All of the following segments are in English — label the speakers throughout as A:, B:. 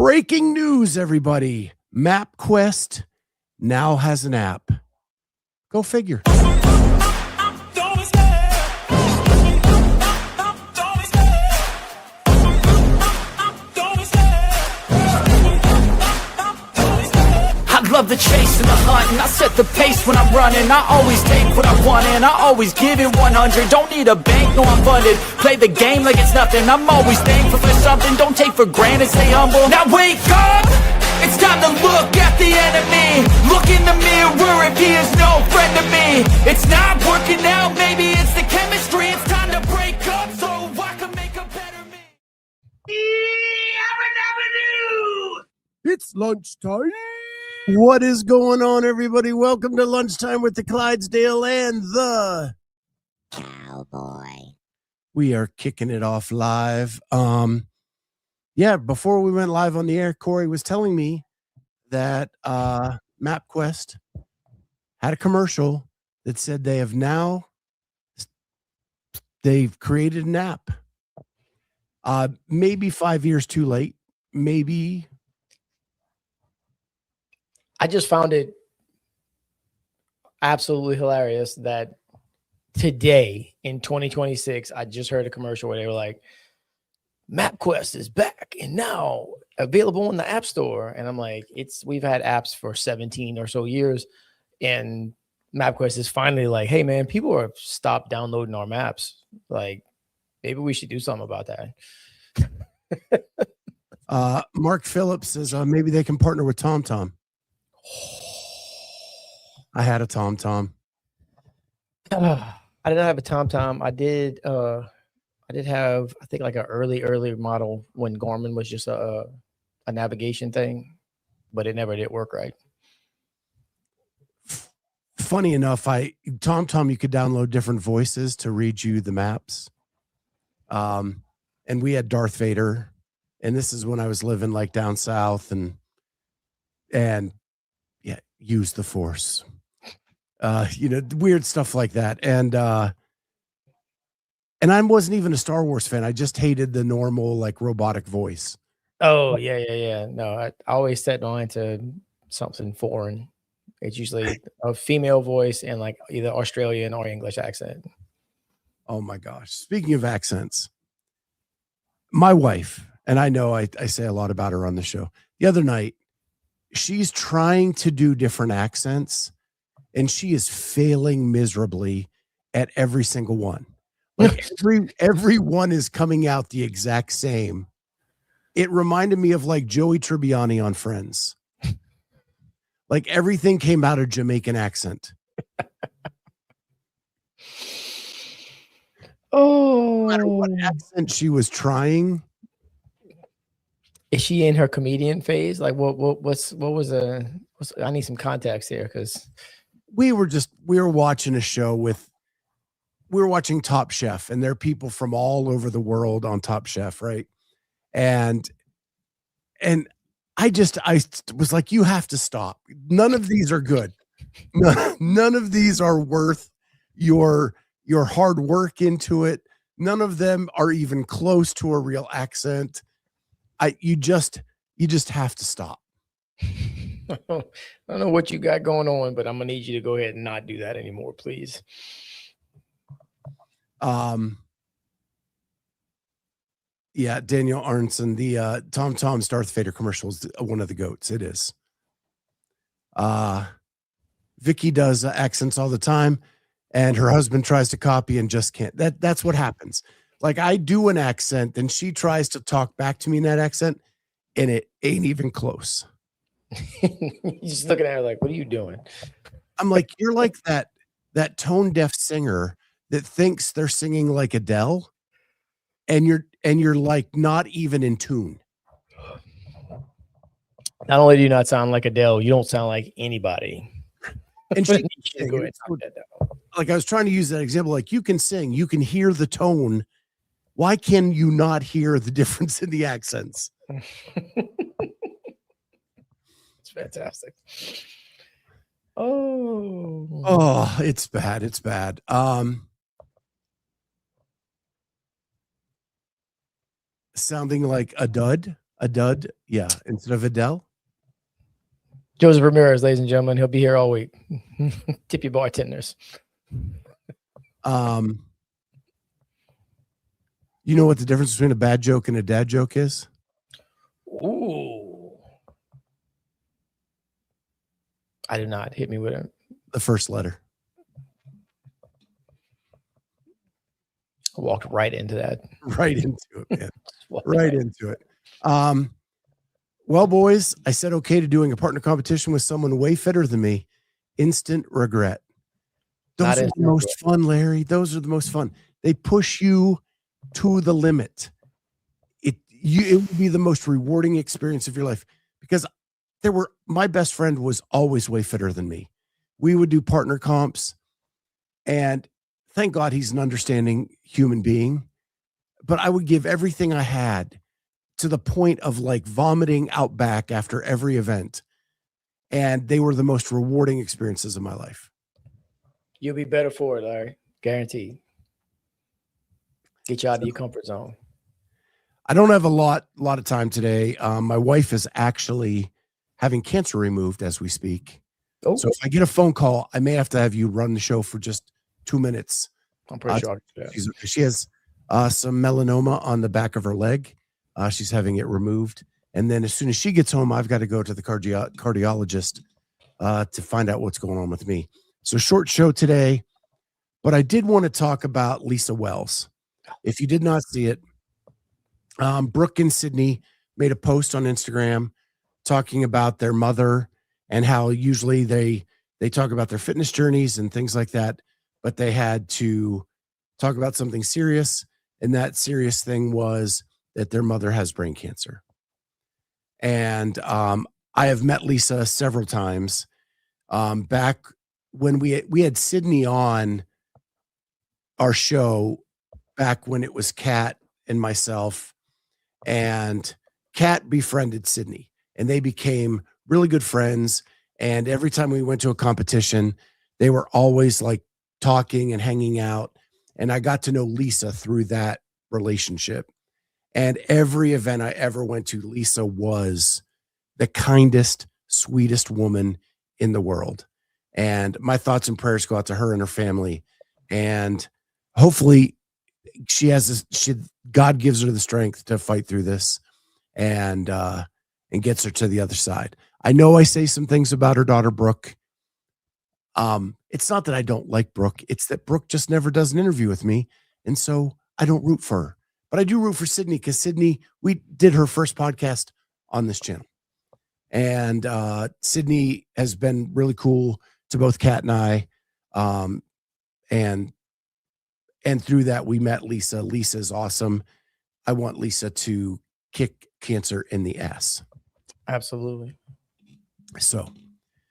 A: Breaking news, everybody. MapQuest now has an app. Go figure.
B: Love the chase and the hunt, and I set the pace when I'm running. I always take what I want and I always give it 100. Don't need a bank, no I'm funded. Play the game like it's nothing. I'm always thankful for something. Don't take for granted, stay humble. Now wake up! It's time to look at the enemy. Look in the mirror if he is no friend to me. It's not working out, maybe it's the chemistry. It's time to break up so I can make a better me.
A: It's lunchtime. What is going on, everybody? Welcome to Lunchtime with the Clydesdale and the
C: Cowboy.
A: We are kicking it off live. Before we went live on the air, Corey was telling me that MapQuest had a commercial that said they've created an app. Maybe 5 years too late. Maybe.
D: I just found it absolutely hilarious that today in 2026, I just heard a commercial where they were like, MapQuest is back and now available in the App Store. And I'm like, we've had apps for 17 or so years. And MapQuest is finally like, hey, man, people are stopped downloading our maps. Like, maybe we should do something about that.
A: Mark Phillips says maybe they can partner with TomTom. I had a TomTom.
D: I didn't have a TomTom. I did have, I think, like an early model when Garmin was just a navigation thing, but it never did work right.
A: Funny enough, TomTom, you could download different voices to read you the maps. And we had Darth Vader, and this is when I was living like down south and use the Force, weird stuff like that. And I wasn't even a Star Wars fan. I just hated the normal, like, robotic voice.
D: Oh, yeah. No, I always set mine to something foreign. It's usually a female voice and like either Australian or English accent.
A: Oh my gosh. Speaking of accents, my wife, and I know I say a lot about her on the show, the other night, she's trying to do different accents and she is failing miserably at every single one. Like every one is coming out the exact same. It reminded me of like Joey Tribbiani on Friends. Like everything came out of Jamaican accent.
D: Oh,
A: No matter what accent she was trying.
D: Is she in her comedian phase? Like I need some context here because
A: we were watching a show we were watching Top Chef, and there are people from all over the world on Top Chef, right? And I was like, you have to stop. None of these are good. None of these are worth your hard work into it. None of them are even close to a real accent. You just have to stop.
D: I don't know what you got going on, but I'm gonna need you to go ahead and not do that anymore, please.
A: Daniel Arnson, the TomTom's Darth Vader commercial is one of the goats. It is. Vicky does accents all the time, and her husband tries to copy and just can't. That's what happens. Like, I do an accent, and she tries to talk back to me in that accent, and it ain't even close.
D: You're just looking at her like, what are you doing?
A: I'm like, you're like that tone deaf singer that thinks they're singing like Adele, and you're like not even in tune.
D: Not only do you not sound like Adele, you don't sound like anybody.
A: And she can sing. Like, I was trying to use that example. Like, you can sing, you can hear the tone. Why can you not hear the difference in the accents?
D: It's fantastic. Oh,
A: it's bad. It's bad. Sounding like a dud. A dud? Yeah, instead of Adele?
D: Joseph Ramirez, ladies and gentlemen. He'll be here all week. Tip your bartenders.
A: You know what the difference between a bad joke and a dad joke is?
D: Ooh. I do not. Hit me with it.
A: The first letter.
D: I walked right into that.
A: Right into it, man. Right into it. Well, boys, I said okay to doing a partner competition with someone way fitter than me. Instant regret. Those are the most fun, Larry. Those are the most fun. They push you to the limit. It would be the most rewarding experience of your life, because my best friend was always way fitter than me. We would do partner comps, and thank God he's an understanding human being, but I would give everything I had, to the point of like vomiting out back after every event. And they were the most rewarding experiences of my life.
D: You'll be better for it, Larry. Guaranteed. Get you out of your comfort zone.
A: I don't have a lot of time today. My wife is actually having cancer removed as we speak.
D: Oh.
A: So if I get a phone call, I may have to have you run the show for just 2 minutes.
D: I'm pretty sure.
A: She has some melanoma on the back of her leg. She's having it removed. And then as soon as she gets home, I've got to go to the cardiologist to find out what's going on with me. So short show today, but I did want to talk about Lisa Wells. If you did not see it, Brooke and Sydney made a post on Instagram talking about their mother and how usually they talk about their fitness journeys and things like that, but they had to talk about something serious. And that serious thing was that their mother has brain cancer. And I have met Lisa several times. Back when we had Sydney on our show, back when it was Kat and myself, and Kat befriended Sydney, and they became really good friends. And every time we went to a competition, they were always like talking and hanging out. And I got to know Lisa through that relationship. And every event I ever went to, Lisa was the kindest, sweetest woman in the world. And my thoughts and prayers go out to her and her family. And hopefully God gives her the strength to fight through this and gets her to the other side. I know I say some things about her daughter, Brooke. It's not that I don't like Brooke. It's that Brooke just never does an interview with me. And so I don't root for her. But I do root for Sydney, because Sydney, we did her first podcast on this channel. And Sydney has been really cool to both Kat and I. And through that, we met Lisa. Lisa's awesome. I want Lisa to kick cancer in the ass.
D: Absolutely.
A: So,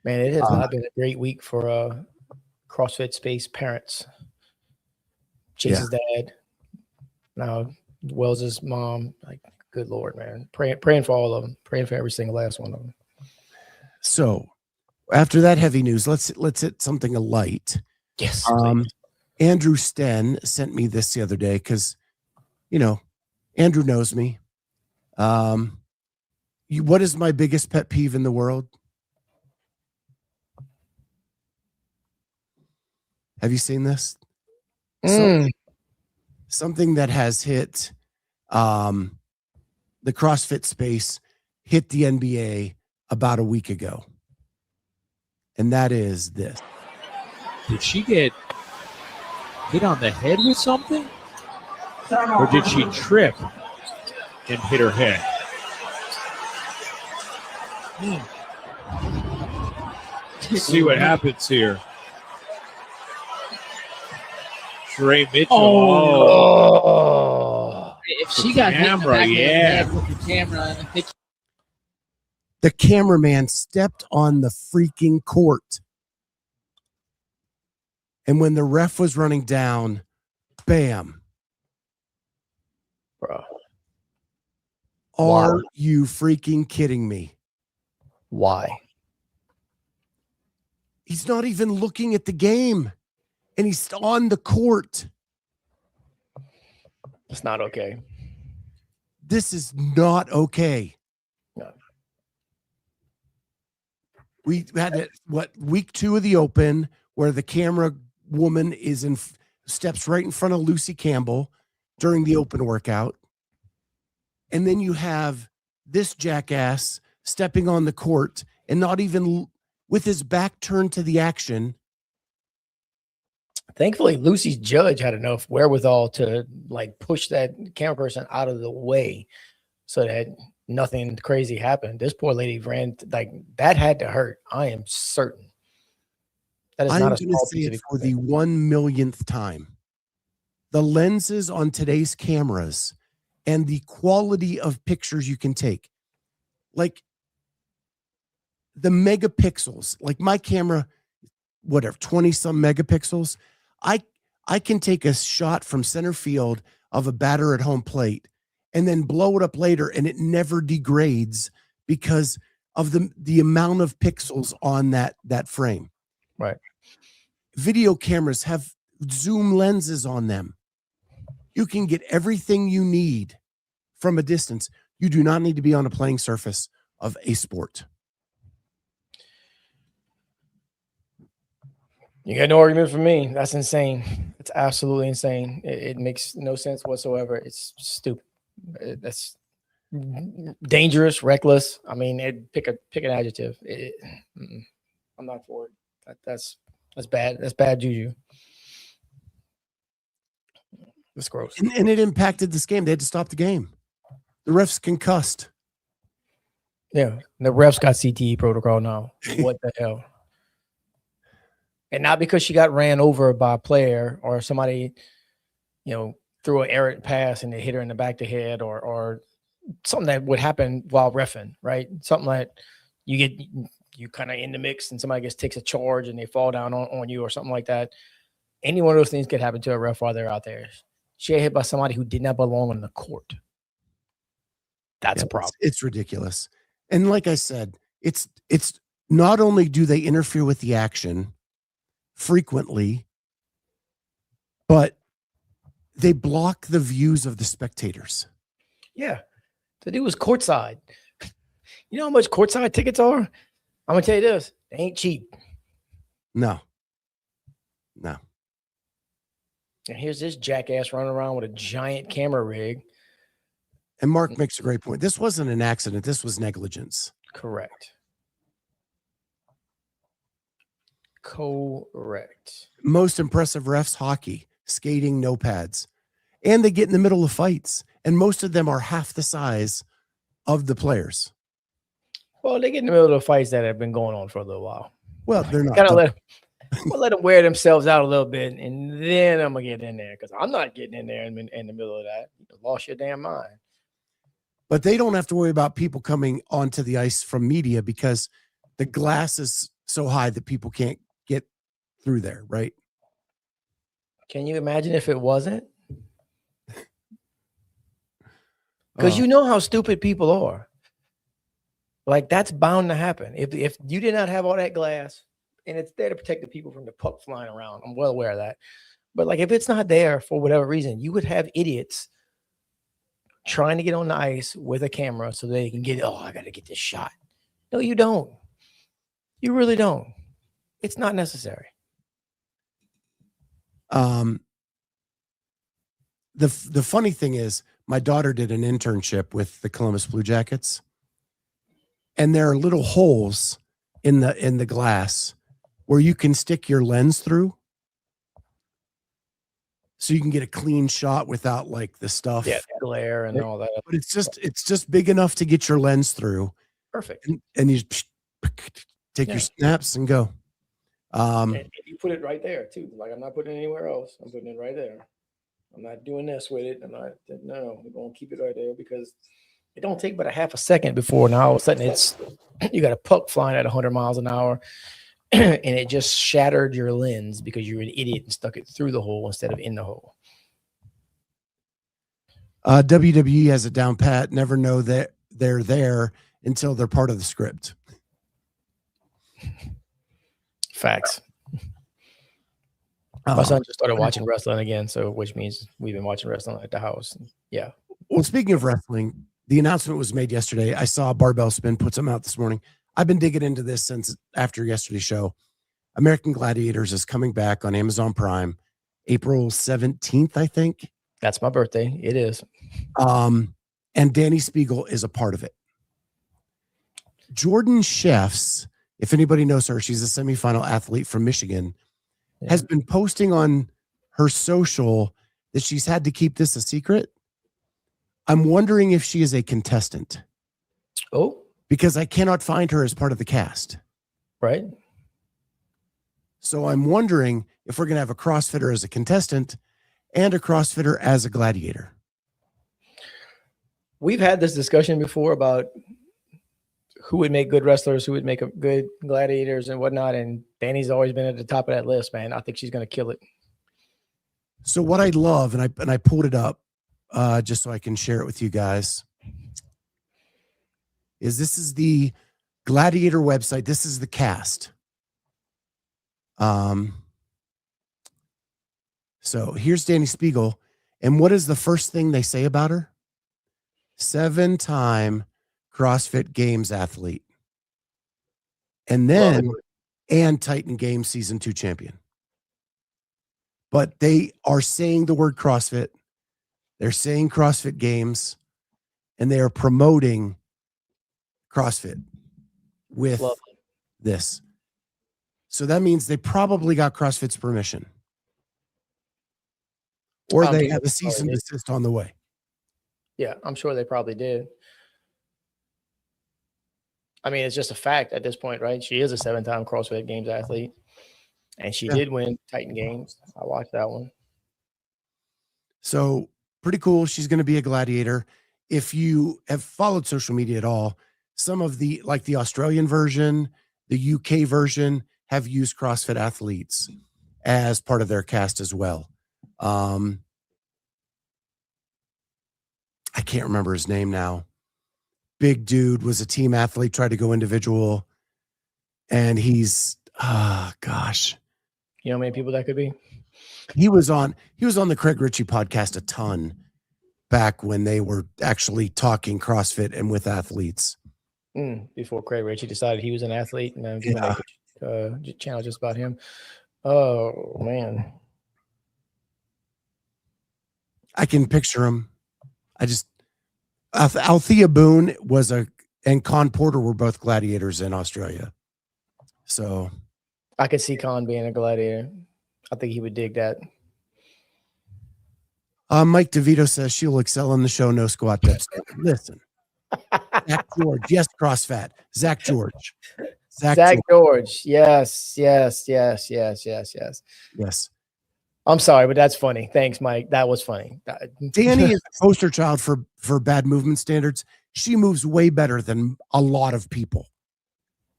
D: man, it has not been a great week for CrossFit Space parents. Chase's dad, now Wells's mom. Like, good Lord, man. Praying for all of them. Praying for every single last one of them.
A: So, after that heavy news, let's hit something light.
D: Yes.
A: Andrew Sten sent me this the other day because, Andrew knows me. What is my biggest pet peeve in the world? Have you seen this? Something that has hit the CrossFit space, hit the NBA about a week ago. And that is this.
E: Did she get hit on the head with something? Or did she trip and hit her head? Let's see what happens here. Trey Mitchell.
D: Oh.
F: If she got hit in the back of the head with the camera,
A: the cameraman stepped on the freaking court. And when the ref was running down, bam.
D: Bro.
A: Are you freaking kidding me?
D: Why?
A: He's not even looking at the game, and he's on the court.
D: It's not okay.
A: This is not okay. We had it, week 2 of the Open, where the camera woman steps right in front of Lucy Campbell during the Open workout. And then you have this jackass stepping on the court and not even with his back turned to the action.
D: Thankfully, Lucy's judge had enough wherewithal to like push that camera person out of the way so that nothing crazy happened. This poor lady ran like that had to hurt. I am certain. That is
A: I'm
D: not
A: going
D: a
A: to
D: small
A: say
D: piece
A: it
D: of
A: for the
D: equipment.
A: 1,000,000th time. The lenses on today's cameras and the quality of pictures you can take, like the megapixels, like my camera, whatever, 20 some megapixels. I can take a shot from center field of a batter at home plate and then blow it up later, and it never degrades because of the amount of pixels on that frame.
D: Right.
A: Video cameras have zoom lenses on them. You can get everything you need from a distance. You do not need to be on a playing surface of a sport.
D: You got no argument for me. That's insane. It's absolutely insane. It makes no sense whatsoever. It's stupid. That's dangerous, reckless. I mean, pick an adjective. I'm not for it. That's bad. That's bad juju. That's gross.
A: And it impacted this game. They had to stop the game. The refs concussed.
D: Yeah, the refs got CTE protocol now. What the hell? And not because she got ran over by a player or somebody, threw an errant pass and they hit her in the back of the head or something that would happen while reffing, right? Something that you kind of in the mix and somebody takes a charge and they fall down on you or something like that. Any one of those things could happen to a ref while they're out there. She got hit by somebody who did not belong on the court. That's a problem.
A: It's ridiculous. And like I said, it's not only do they interfere with the action frequently, but they block the views of the spectators.
D: Yeah. The dude was courtside. You know how much courtside tickets are? I'm going to tell you this. They ain't cheap.
A: No.
D: And here's this jackass running around with a giant camera rig.
A: And Mark makes a great point. This wasn't an accident. This was negligence.
D: Correct. Most
A: impressive refs, hockey, skating, no pads. And they get in the middle of fights. And most of them are half the size of the players.
D: Well, they get in the middle of the fights that have been going on for a little while.
A: Well, they're not.
D: Let them wear themselves out a little bit, and then I'm going to get in there because I'm not getting in there in the middle of that. You lost your damn mind.
A: But they don't have to worry about people coming onto the ice from media because the glass is so high that people can't get through there, right?
D: Can you imagine if it wasn't? Because you know how stupid people are. Like, that's bound to happen. If you did not have all that glass, and it's there to protect the people from the puck flying around, I'm well aware of that. But, like, if it's not there for whatever reason, you would have idiots trying to get on the ice with a camera so they can get, I got to get this shot. No, you don't. You really don't. It's not necessary.
A: The funny thing is, my daughter did an internship with the Columbus Blue Jackets, and there are little holes in the glass where you can stick your lens through, so you can get a clean shot without like the stuff,
D: glare and all that.
A: But it's just big enough to get your lens through.
D: Perfect.
A: And you take your snaps and go.
D: And you put it right there too. Like, I'm not putting it anywhere else. I'm putting it right there. I'm not doing this with it. No, we're going to keep it right there because it don't take but a half a second before now all of a sudden you got a puck flying at 100 miles an hour and it just shattered your lens because you're an idiot and stuck it through the hole instead of in the hole.
A: WWE has it down pat. Never know that they're there until they're part of the script.
D: Facts. My son just started watching wrestling again, which means we've been watching wrestling at the house. Yeah.
A: Well, speaking of wrestling, the announcement was made yesterday. I saw Barbell Spin put something out this morning. I've been digging into this since after yesterday's show. American Gladiators is coming back on Amazon Prime, April 17th, I think.
D: That's my birthday. It is.
A: And Danny Spiegel is a part of it. Jordan Chefs, if anybody knows her, she's a semifinal athlete from Michigan, has been posting on her social that she's had to keep this a secret. I'm wondering if she is a contestant.
D: Oh,
A: because I cannot find her as part of the cast.
D: right.
A: So I'm wondering if we're going to have a CrossFitter as a contestant and a CrossFitter as a gladiator.
D: We've had this discussion before about who would make good wrestlers, who would make a good gladiators and whatnot. And Danny's always been at the top of that list, man. I think she's going to kill it.
A: So what I love, and I pulled it up just so I can share it with you guys, is this is the Gladiator website. This is the cast. So here's Danny Spiegel. And what is the first thing they say about her? 7-time CrossFit Games athlete. And then, and Titan Games Season 2 champion. But they are saying the word CrossFit. They're saying CrossFit Games. And they are promoting CrossFit with this. So that means they probably got CrossFit's permission. Or they have a cease and desist on the way.
D: Yeah, I'm sure they probably did. I mean, it's just a fact at this point, right? She is a 7-time CrossFit Games athlete. And she did win Titan Games. I watched that one.
A: So pretty cool. She's going to be a gladiator. If you have followed social media at all, some of the, like the Australian version, the UK version, have used CrossFit athletes as part of their cast as well. I can't remember his name now. Big dude, was a team athlete, tried to go individual. And he's, gosh.
D: You know how many people that could be?
A: He was on the Craig Ritchie podcast a ton back when they were actually talking CrossFit and with athletes.
D: Before Craig Ritchie decided he was an athlete, and I'm gonna make a channel just about him. Oh man,
A: I can picture him. Althea Boone and Con Porter were both gladiators in Australia. So
D: I could see Khan being a gladiator. I think he would dig that.
A: Mike DeVito says she'll excel in the show. No squat depths. Listen, Zach George. Yes, CrossFit. Zach George.
D: Zach George. Yes. I'm sorry, but that's funny. Thanks, Mike. That was funny.
A: Danny is a poster child for bad movement standards. She moves way better than a lot of people.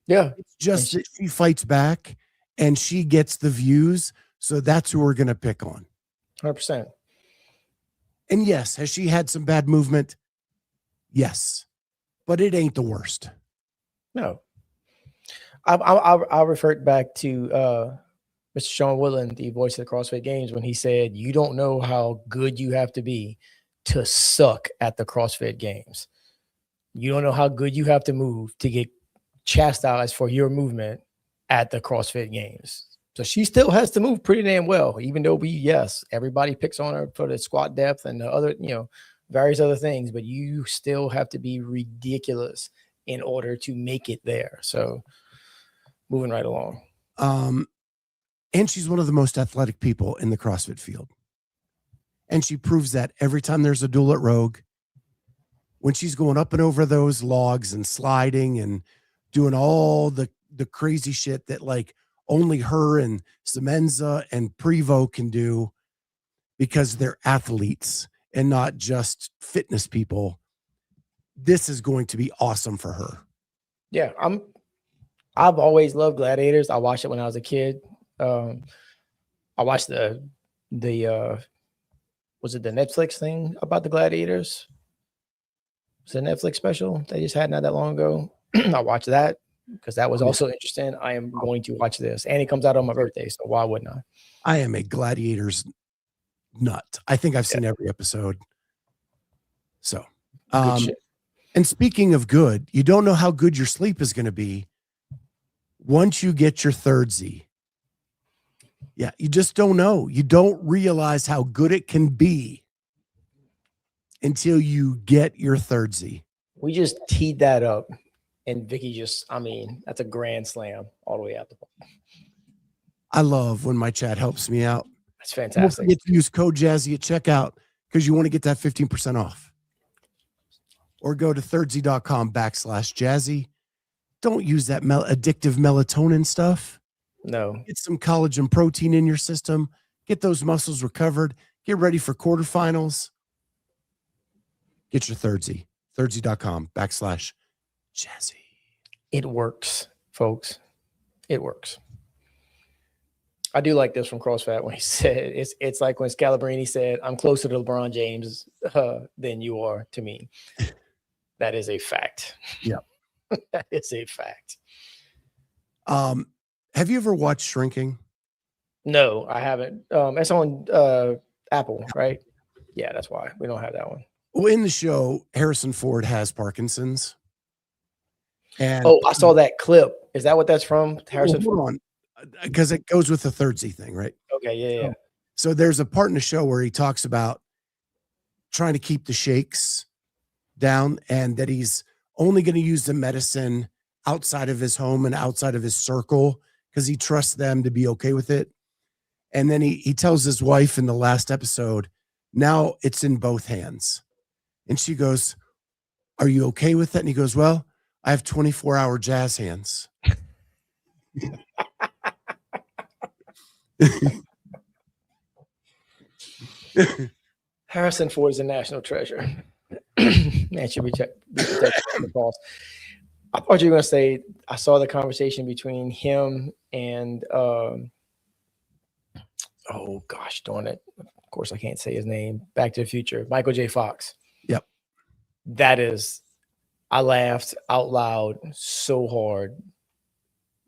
D: Yeah.
A: It's just that she fights back and she gets the views. So that's who we're going to pick on.
D: 100%.
A: And yes, has she had some bad movement? Yes. But it ain't the worst.
D: No. I'll revert back to Mr. Sean Woodland, the voice of the CrossFit Games, when he said, you don't know how good you have to be to suck at the CrossFit Games. You don't know how good you have to move to get chastised for your movement at the CrossFit Games. So she still has to move pretty damn well, even though everybody picks on her for the squat depth and the other, various other things, but you still have to be ridiculous in order to make it there. So moving right along.
A: And she's one of the most athletic people in the CrossFit field. And she proves that every time there's a duel at Rogue, when she's going up and over those logs and sliding and doing all the crazy shit that like only her and Semenza and Prevo can do because they're athletes and not just fitness people. This is going to be awesome for her.
D: Yeah, I've always loved gladiators. I watched it when I was a kid. I watched the was it the Netflix thing about the gladiators? Was it a Netflix special they just had not that long ago? I watched that because that was also interesting. I am going to watch this, and it comes out on my birthday, so why wouldn't I?
A: I am a gladiators nut. I think I've seen every episode. So, and speaking of good, you don't know how good your sleep is going to be once you get your third Z, yeah, you just don't know. You don't realize how good it can be until you get your third Z.
D: We just teed that up, and Vicky just, I mean, that's a grand slam all the way out the ball.
A: I love when my chat helps me out.
D: That's
A: Don't
D: fantastic.
A: forget to use code Jazzy at checkout because you want to get that 15% off. Or go to thirdsy.com/Jazzy. Don't use that addictive melatonin stuff.
D: No.
A: Get some collagen protein in your system. Get those muscles recovered. Get ready for quarterfinals. Get your Thirdsy. Thirdsy.com/Jazzy.
D: It works, folks. It works. I do like this from CrossFit when he said, it's like when Scalabrini said, I'm closer to LeBron James than you are to me. That is a fact.
A: Yeah.
D: That is a fact.
A: Have you ever watched Shrinking?
D: No, I haven't. That's on Apple, right? Yeah, that's why we don't have that one.
A: Well, in the show, Harrison Ford has Parkinson's. And
D: I saw that clip. Is that what that's from? Harrison
A: hold on, because it goes with the Thirdsy thing, right?
D: Okay, yeah.
A: So there's a part in the show where he talks about trying to keep the shakes down and that he's only going to use the medicine outside of his home and outside of his circle because he trusts them to be okay with it. And then he tells his wife in the last episode, now it's in both hands. And she goes, are you okay with that? And he goes, well, I have 24-hour jazz hands.
D: Harrison Ford is a national treasure. Man, should be protected from the boss. I thought you were going to say, I saw the conversation between him and, oh gosh, darn it. Of course, I can't say his name. Back to the Future, Michael J. Fox.
A: Yep.
D: That is, I laughed out loud so hard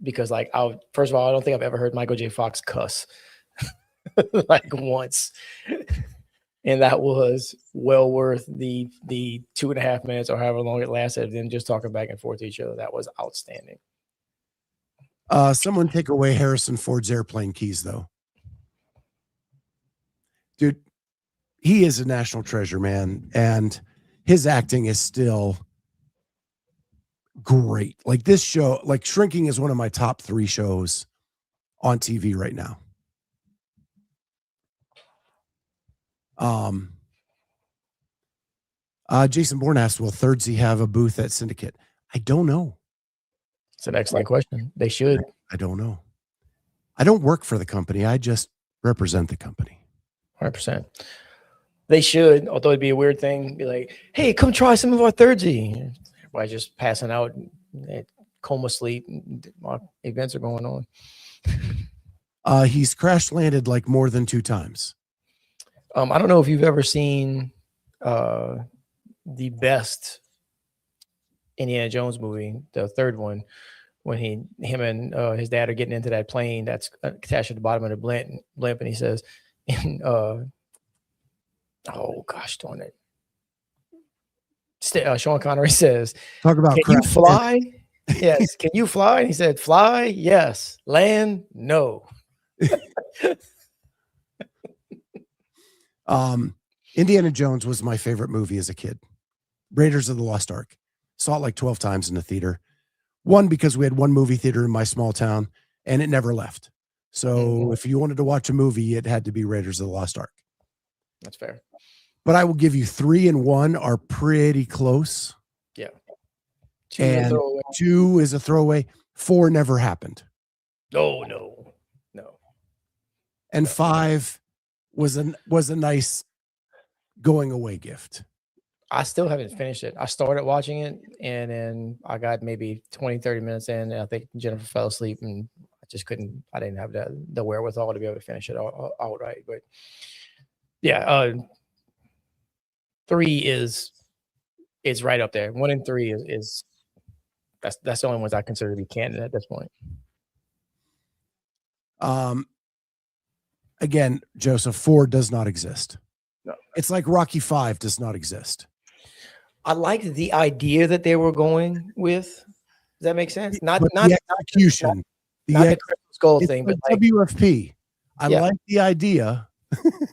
D: because, like, first of all, I don't think I've ever heard Michael J. Fox cuss like once. And that was well worth the 2.5 minutes or however long it lasted, and then just talking back and forth to each other. That was outstanding.
A: Someone take away Harrison Ford's airplane keys, though. Dude, he is a national treasure, man. And his acting is still great. Like this show, like Shrinking is one of my top 3 shows on TV right now. Jason Bourne asked, will Thirdsy have a booth at Syndicate? I don't know.
D: It's an excellent question. They should.
A: I don't know. I don't work for the company. I just represent the company.
D: 100%. They should, although it'd be a weird thing. Be like, hey, come try some of our Thirdsy. Everybody just passing out at coma sleep. Events are going on.
A: He's crash landed like more than 2 times.
D: I don't know if you've ever seen the best Indiana Jones movie, the third one, when him and his dad are getting into that plane that's attached at the bottom of the blimp, and he says, oh gosh, darn it. Sean Connery says,
A: talk about
D: can you fly? Yes. Can you fly? And he said, fly? Yes. Land? No.
A: Indiana Jones was my favorite movie as a kid. Raiders of the Lost Ark. Saw it like 12 times in the theater. One, because we had one movie theater in my small town and it never left. So if you wanted to watch a movie, it had to be Raiders of the Lost Ark.
D: That's fair.
A: But I will give you 3 and 1 are pretty close.
D: Yeah.
A: 2 is a throwaway. 4 never happened.
D: No.
A: And 5 was a nice going away gift.
D: I still haven't finished it. I started watching it and then I got maybe 20, 30 minutes in, and I think Jennifer fell asleep and I didn't have the wherewithal to be able to finish it outright. But yeah, 3 is right up there. 1 and 3 is that's the only ones I consider to be canon at this point.
A: Again, Joseph, 4 does not exist.
D: No.
A: It's like Rocky 5 does not exist.
D: I liked the idea that they were going with, Does that make sense? Not
A: But
D: not
A: the execution.
D: not the
A: ex-
D: crystal skull
A: it's
D: thing,
A: like
D: but like
A: WFP. I
D: Yeah.
A: like the idea.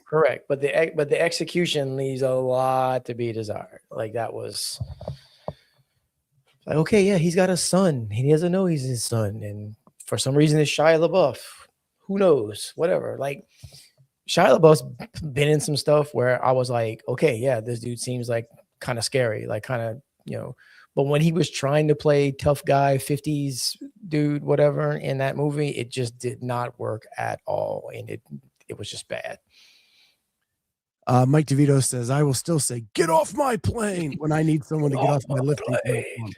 D: correct. But the execution leaves a lot to be desired. Like that was like, okay, yeah, he's got a son. He doesn't know he's his son, and for some reason it's Shia LaBeouf. Who knows? Whatever. Like Shia LaBeouf's been in some stuff where I was like, okay, yeah, this dude seems like kind of scary, like kind of, you know. But when he was trying to play tough guy, 50s dude, whatever, in that movie, it just did not work at all, and it was just bad.
A: Mike DeVito says, I will still say, get off my plane when I need someone to get off my lifting platform.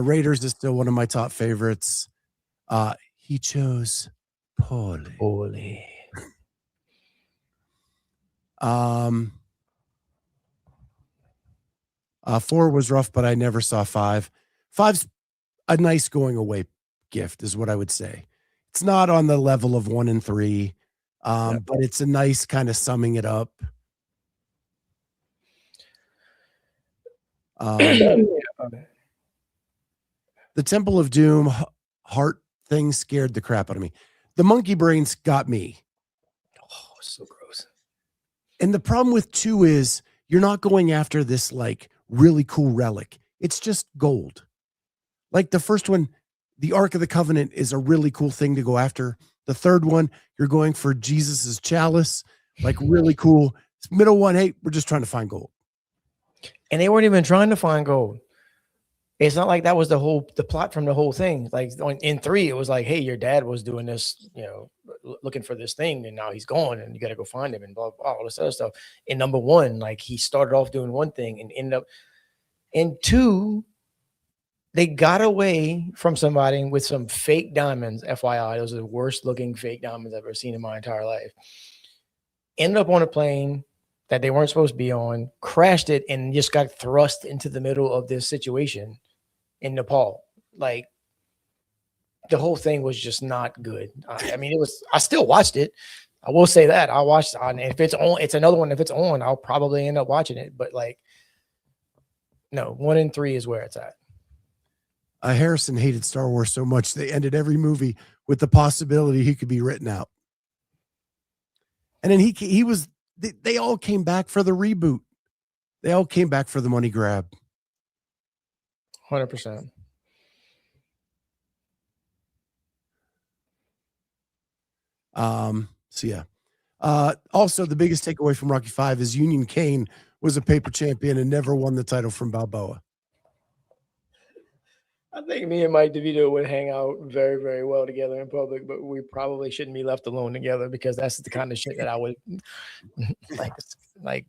A: Raiders is still one of my top favorites. He chose poorly.
D: Holy.
A: 4 was rough, but I never saw 5. 5's a nice going away gift, is what I would say. It's not on the level of 1 and 3, but it's a nice kind of summing it up. The Temple of Doom heart thing scared the crap out of me. The monkey brains got me.
D: Oh, so gross.
A: And the problem with 2 is you're not going after this like really cool relic. It's just gold. Like the first one, the Ark of the Covenant is a really cool thing to go after. The third one, you're going for Jesus's chalice, like really cool. Middle one, hey, we're just trying to find gold.
D: And they weren't even trying to find gold. It's not like that was the plot from the whole thing. Like in 3, it was like, hey, your dad was doing this, you know, looking for this thing, and now he's gone, and you got to go find him, and blah, blah, all this other stuff. In number 1, like he started off doing one thing and ended up in 2. They got away from somebody with some fake diamonds. FYI, those are the worst looking fake diamonds I've ever seen in my entire life. Ended up on a plane that they weren't supposed to be on, crashed it, and just got thrust into the middle of this situation in Nepal. Like the whole thing was just not good. I mean, I still watched it. I will say that I watched it on. If it's on, it's another one. If it's on, I'll probably end up watching it. But like, no, 1 and 3 is where it's at.
A: Harrison hated Star Wars so much they ended every movie with the possibility he could be written out. And then he was. They all came back for the reboot. They all came back for the money grab.
D: 100%.
A: So yeah. Also, the biggest takeaway from Rocky V is Union Kane was a paper champion and never won the title from Balboa.
D: I think me and Mike DeVito would hang out very, very well together in public, but we probably shouldn't be left alone together because that's the kind of shit that I would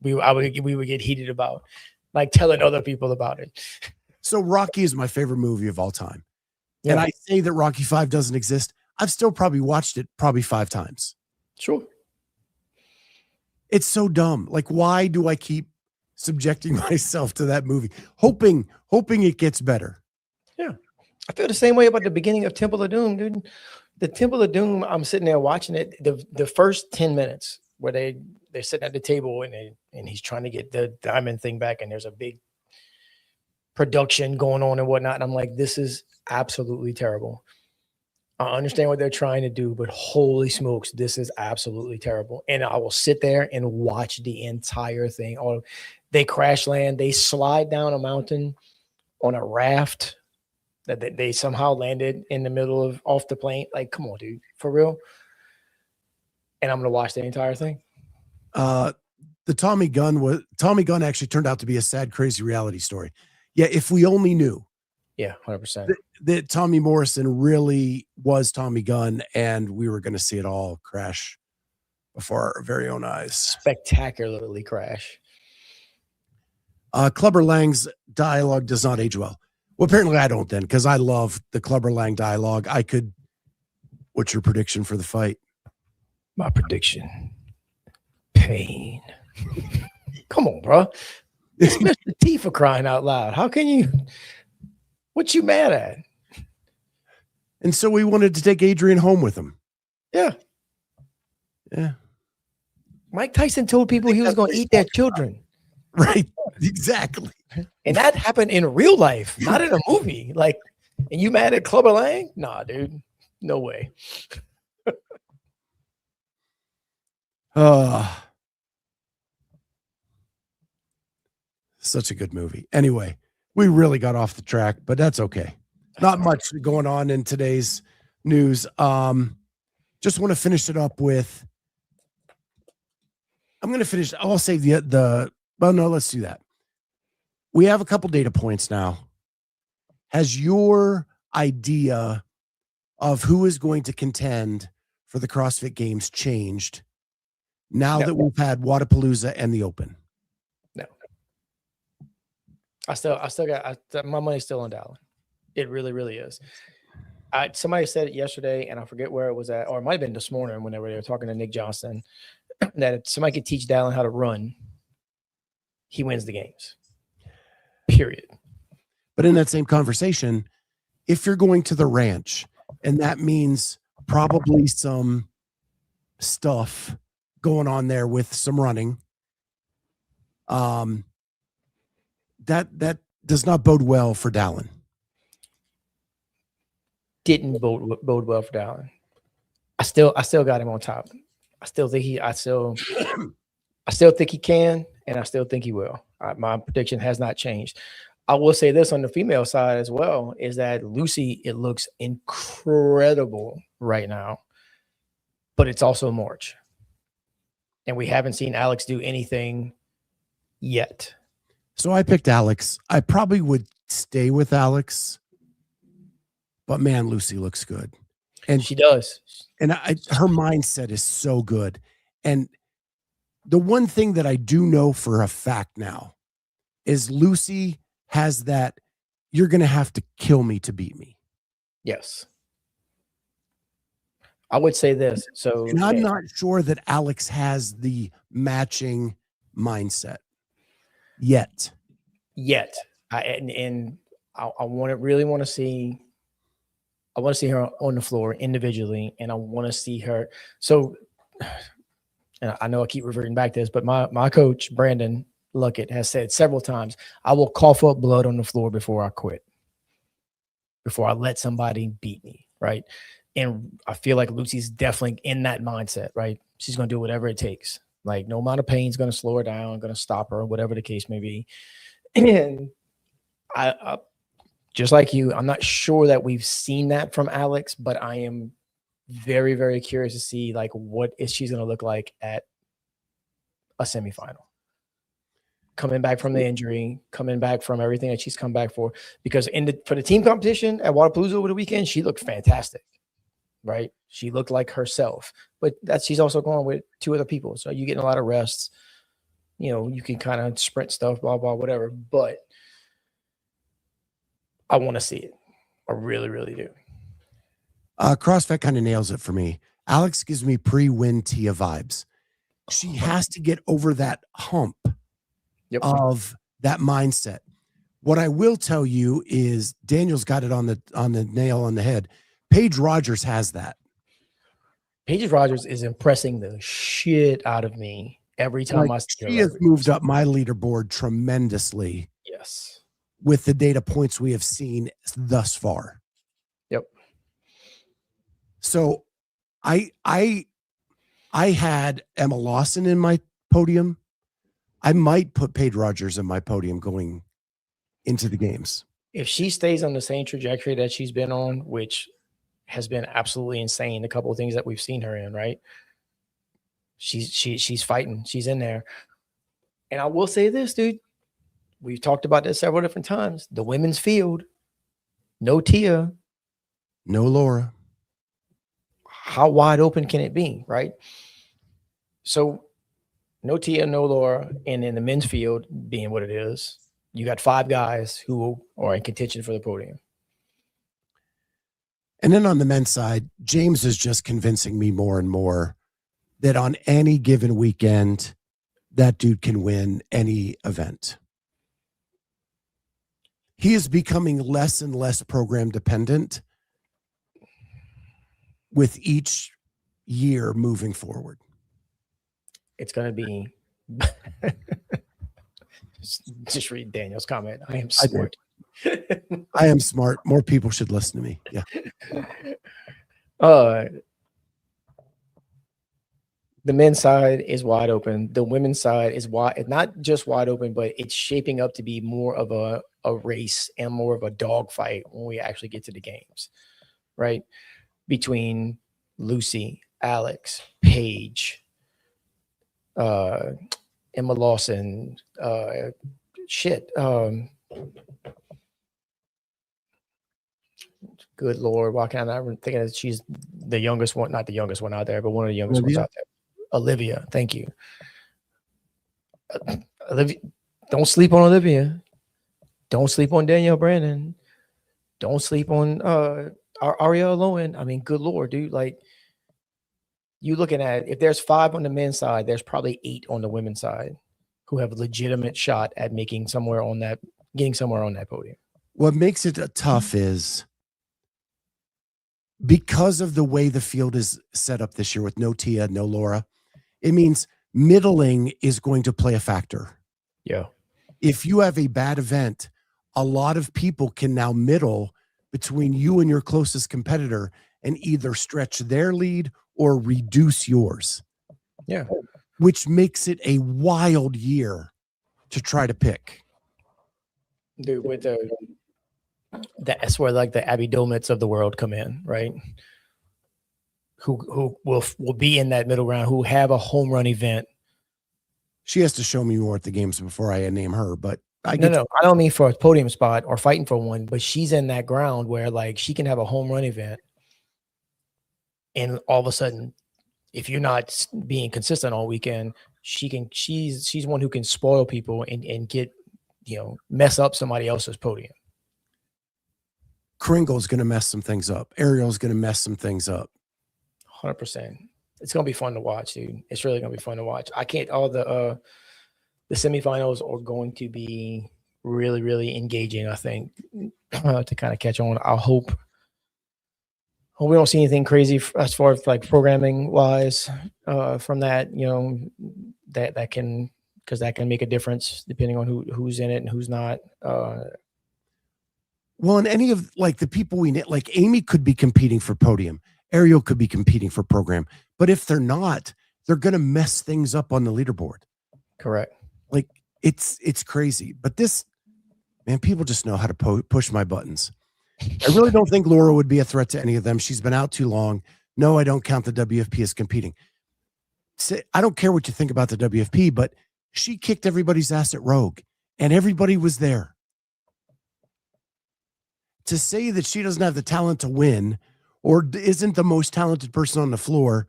D: we would get heated about, like telling other people about it.
A: So Rocky is my favorite movie of all time.
D: Yeah.
A: And I say that Rocky V doesn't exist. I've still probably watched it 5 times.
D: Sure.
A: It's so dumb. Like, why do I keep subjecting myself to that movie? Hoping it gets better.
D: Yeah. I feel the same way about the beginning of Temple of Doom, dude. The Temple of Doom, I'm sitting there watching it. The first 10 minutes where they're sitting at the table and he's trying to get the diamond thing back, and there's a big production going on and whatnot. And I'm like, this is absolutely terrible. I understand what they're trying to do, but holy smokes, this is absolutely terrible. And I will sit there and watch the entire thing. Oh, they crash land. They slide down a mountain on a raft that they somehow landed in the middle of off the plane. Like, come on, dude, for real. And I'm going to watch the entire thing.
A: The Tommy Gunn actually turned out to be a sad, crazy reality story. Yeah. If we only knew.
D: Yeah, 100%.
A: That Tommy Morrison really was Tommy Gunn, and we were going to see it all crash before our very own eyes.
D: Spectacularly crash.
A: Clubber Lang's dialogue does not age well. Well, apparently I don't then, because I love the Clubber Lang dialogue. What's your prediction for the fight?
D: My prediction. Pain. Come on, bro. It's Mr. T for crying out loud. How can you... What you mad at?
A: And so we wanted to take Adrian home with him.
D: Yeah.
A: Yeah.
D: Mike Tyson told people he was going to eat their children.
A: Right. Exactly.
D: And that happened in real life, not in a movie. Like, and you mad at Clubber Lang? Nah, dude. No way.
A: Such a good movie. Anyway, we really got off the track, but that's okay. Not much going on in today's news. Just want to finish it up with, I'll save well, no, let's do that. We have a couple data points now. Has your idea of who is going to contend for the CrossFit Games changed now that we've had Wadapalooza and the Open?
D: No. I still got my money's still on Dallin. It really, really is. Somebody said it yesterday, and I forget where it was at, or it might have been this morning when they were talking to Nick Johnson, that if somebody could teach Dallin how to run, he wins the games. Period.
A: But in that same conversation, if you're going to the ranch, and that means probably some stuff going on there with some running, that does not bode well for Dallin.
D: Didn't bode well for Dallin. I still got him on top. I still think he can, and I still think he will. My prediction has not changed. I will say this on the female side as well, is that Lucy, it looks incredible right now, but it's also March. And we haven't seen Alex do anything yet.
A: So I picked Alex. I probably would stay with Alex, but man, Lucy looks good. And
D: she does.
A: And her mindset is so good. And the one thing that I do know for a fact now is Lucy has that, you're going to have to kill me to beat me.
D: Yes. I would say this. So,
A: and I'm not sure that Alex has the matching mindset yet.
D: I really want to see her on the floor individually, and I want to see her. So, and I know I keep reverting back to this, but my coach, Brandon Luckett, has said several times, I will cough up blood on the floor before I quit, before I let somebody beat me, right? And I feel like Lucy's definitely in that mindset, right? She's going to do whatever it takes. Like, no amount of pain is going to slow her down, going to stop her, whatever the case may be. And I just like you, I'm not sure that we've seen that from Alex, but I am very, very curious to see, like, what is she's going to look like at a semifinal. Coming back from the injury, coming back from everything that she's come back for. Because for the team competition at Wadapalooza over the weekend, she looked fantastic, right? She looked like herself. But she's also going with 2 other people. So you're getting a lot of rests. You know, you can kind of sprint stuff, blah, blah, whatever. But I want to see it. I really, really do.
A: CrossFit kind of nails it for me. Alex gives me pre-win Tia vibes. She has to get over that hump of that mindset. What I will tell you is Daniel's got it on the nail on the head. Paige Rogers has that.
D: Paige Rogers is impressing the shit out of me every time I see her.
A: She has moved up my leaderboard tremendously.
D: Yes.
A: With the data points we have seen thus far.
D: Yep.
A: So I had Emma Lawson in my podium. I might put Paige Rogers in my podium going into the games.
D: If she stays on the same trajectory that she's been on, which has been absolutely insane, a couple of things that we've seen her in, right? She's fighting. She's in there. And I will say this, dude. We've talked about this several different times. The women's field, no Tia,
A: no Laura.
D: How wide open can it be, right? So no Tia, no Laura, and in the men's field being what it is, you got 5 guys who are in contention for the podium.
A: And then on the men's side, James is just convincing me more and more that on any given weekend, that dude can win any event. He is becoming less and less program dependent with each year moving forward.
D: It's going to be just read Daniel's comment. I am
A: I did.
D: smart.
A: I am smart. More people should listen to me. Yeah.
D: The men's side is wide open. The women's side is not just wide open, but it's shaping up to be more of a race and more of a dogfight when we actually get to the games, right? Between Lucy, Alex, Paige, Emma Lawson, good Lord, why can't I think that she's the youngest one, not the youngest one out there, but one of the youngest ones out there. Olivia, thank you. Olivia, don't sleep on Olivia. Don't sleep on Danielle Brandon. Don't sleep on Ariel Lowen. I mean, good Lord, dude. Like, you looking at, if there's 5 on the men's side, there's probably 8 on the women's side who have a legitimate shot at getting somewhere on that podium.
A: What makes it tough is because of the way the field is set up this year with no Tia, no Laura, it means middling is going to play a factor.
D: Yeah.
A: If you have a bad event, a lot of people can now middle between you and your closest competitor and either stretch their lead or reduce yours.
D: Yeah.
A: Which makes it a wild year to try to pick.
D: Dude, with that's where like the Abby Domits of the world come in, right? Who will be in that middle round, who have a home run event.
A: She has to show me more at the games before I name her, but
D: I don't mean for a podium spot or fighting for one, but she's in that ground where like she can have a home run event, and all of a sudden, if you're not being consistent all weekend, she's one who can spoil people and get, mess up somebody else's podium.
A: Kringle's going to mess some things up. Ariel's going to mess some things up.
D: 100%. It's going to be fun to watch, dude. It's really going to be fun to watch. All the semifinals are going to be really, really engaging, I think, to kind of catch on. I hope we don't see anything crazy as far as like programming wise from that, that can, because that can make a difference depending on who's in it and who's not.
A: Well, and any of like the people we need, like Amy could be competing for podium. Ariel could be competing for program. But if they're not, they're going to mess things up on the leaderboard.
D: Correct.
A: Like it's crazy. But this, man, people just know how to push my buttons. I really don't think Laura would be a threat to any of them. She's been out too long. No, I don't count the WFP as competing. I don't care what you think about the WFP, but she kicked everybody's ass at Rogue, and everybody was there. To say that she doesn't have the talent to win or isn't the most talented person on the floor,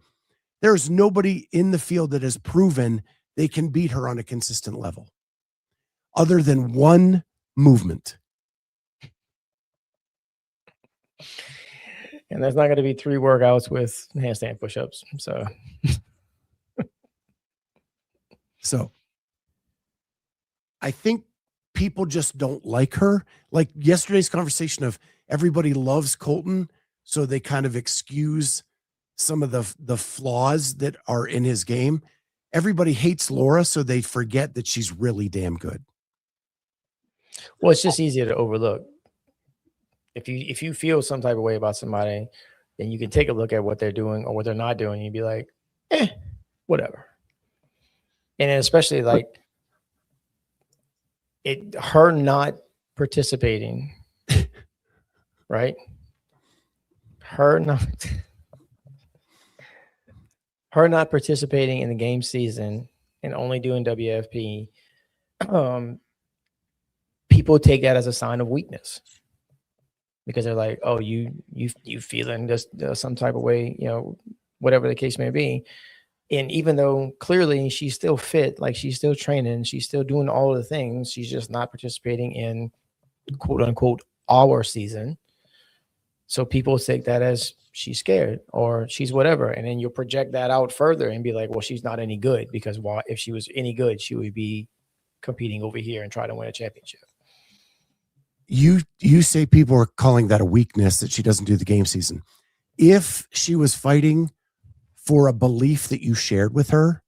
A: there's nobody in the field that has proven they can beat her on a consistent level other than one movement.
D: And there's not going to be 3 workouts with handstand push-ups.
A: So I think people just don't like her. Like yesterday's conversation of everybody loves Colton, so they kind of excuse some of the flaws that are in his game. Everybody hates Laura, so they forget that she's really damn good.
D: Well, it's just easier to overlook. If you feel some type of way about somebody, then you can take a look at what they're doing or what they're not doing. And you'd be like, whatever. And especially like her not participating, right? Her not participating in the game season and only doing WFP, people take that as a sign of weakness. Because they're like, oh, you feeling just some type of way, whatever the case may be. And even though clearly she's still fit, like she's still training, she's still doing all of the things, she's just not participating in quote unquote our season. So people take that as she's scared or she's whatever. And then you'll project that out further and be like, well, she's not any good, because if she was any good, she would be competing over here and try to win a championship.
A: You say people are calling that a weakness that she doesn't do the game season. If she was fighting for a belief that you shared with her,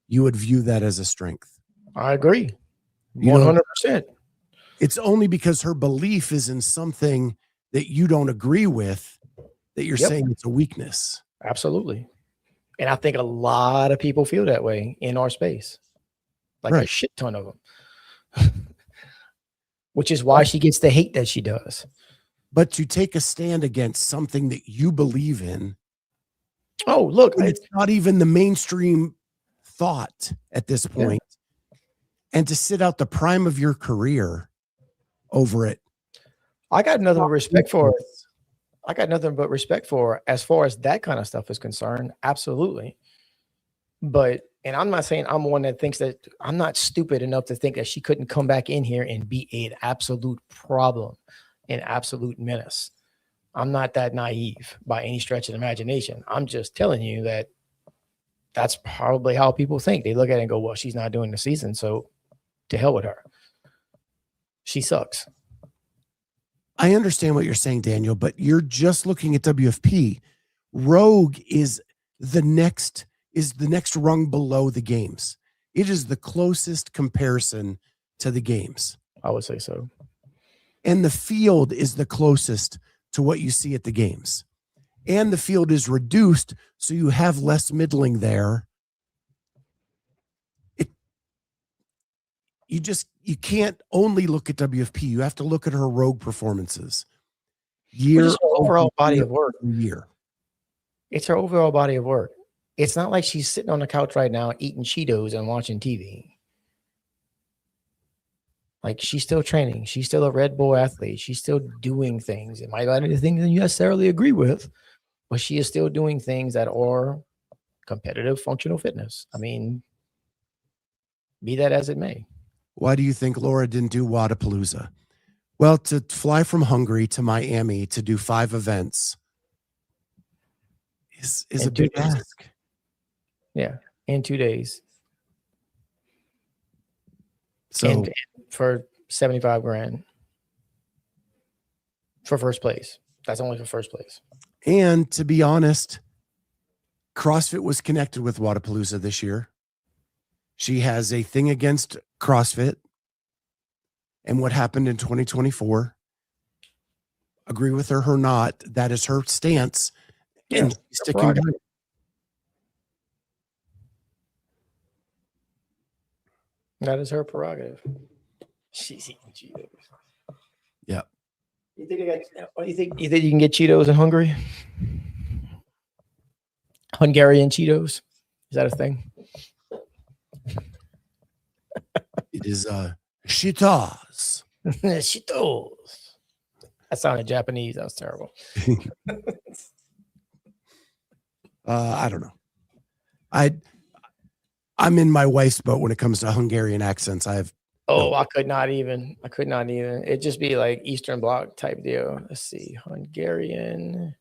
A: you would view that as a strength.
D: I agree. 100%.
A: It's only because her belief is in something that you don't agree with that you're saying it's a weakness.
D: Absolutely. And I think a lot of people feel that way in our space, like a shit ton of them, which is why she gets the hate that she does.
A: But to take a stand against something that you believe in.
D: Oh, look,
A: it's not even the mainstream thought at this point. And to sit out the prime of your career over it.
D: I got nothing but respect for it. I got nothing but respect for her as far as that kind of stuff is concerned. Absolutely. But, and I'm not saying I'm one that thinks that I'm not stupid enough to think that she couldn't come back in here and be an absolute problem, an absolute menace. I'm not that naive by any stretch of the imagination. I'm just telling you that that's probably how people think. They look at it and go, well, she's not doing the season, so to hell with her. She sucks.
A: I understand what you're saying, Daniel, but you're just looking at WFP. Rogue is the next rung below the games. It is the closest comparison to the games.
D: I would say so.
A: And the field is the closest to what you see at the games. And the field is reduced, so you have less middling there. You can't only look at WFP. You have to look at her Rogue performances.
D: Overall body of work.
A: Year.
D: It's her overall body of work. It's not like she's sitting on the couch right now eating Cheetos and watching TV. Like, she's still training. She's still a Red Bull athlete. She's still doing things. It might not be things that you necessarily agree with, but she is still doing things that are competitive functional fitness. I mean, be that as it may.
A: Why do you think Laura didn't do Wadapalooza? Well, to fly from Hungary to Miami to do 5 events is a big ask.
D: Yeah, in 2 days.
A: So
D: and for 75 grand for first place. That's only for first place.
A: And to be honest, CrossFit was connected with Wadapalooza this year. She has a thing against CrossFit and what happened in 2024. Agree with her or not, that is her stance.
D: Yeah,
A: and sticking by it.
D: That is her prerogative. She's eating Cheetos.
A: Yeah.
D: You think you can get Cheetos in Hungary? Hungarian Cheetos? Is that a thing?
A: It is Cheetos.
D: Cheetos. That sounded Japanese. That was terrible.
A: I don't know. I'm in my wife's boat when it comes to Hungarian accents. I could not even. It'd just be like Eastern Bloc type deal. Let's see. Hungarian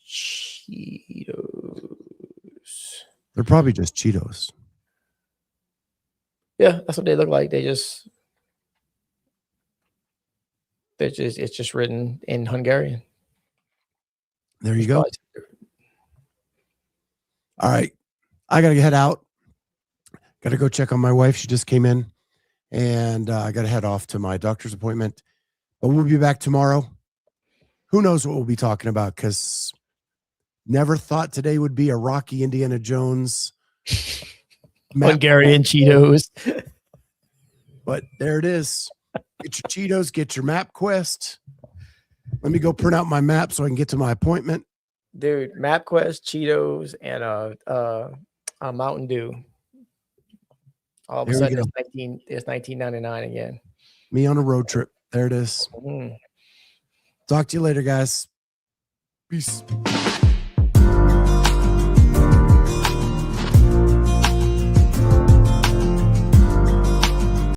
A: Cheetos. They're probably just Cheetos.
D: Yeah, that's what they look like. It's just written in Hungarian.
A: There you go. All right. I got to head out. Got to go check on my wife. She just came in, and I got to head off to my doctor's appointment. But we'll be back tomorrow. Who knows what we'll be talking about, because never thought today would be a Rocky Indiana Jones
D: Hungarian Cheetos.
A: But there it is. Get your Cheetos, get your MapQuest. Let me go print out my map so I can get to my appointment.
D: Dude, MapQuest, Cheetos, and a Mountain Dew. All of a sudden, it's $19.99 again.
A: Me on a road trip. There it is. Talk to you later, guys. Peace.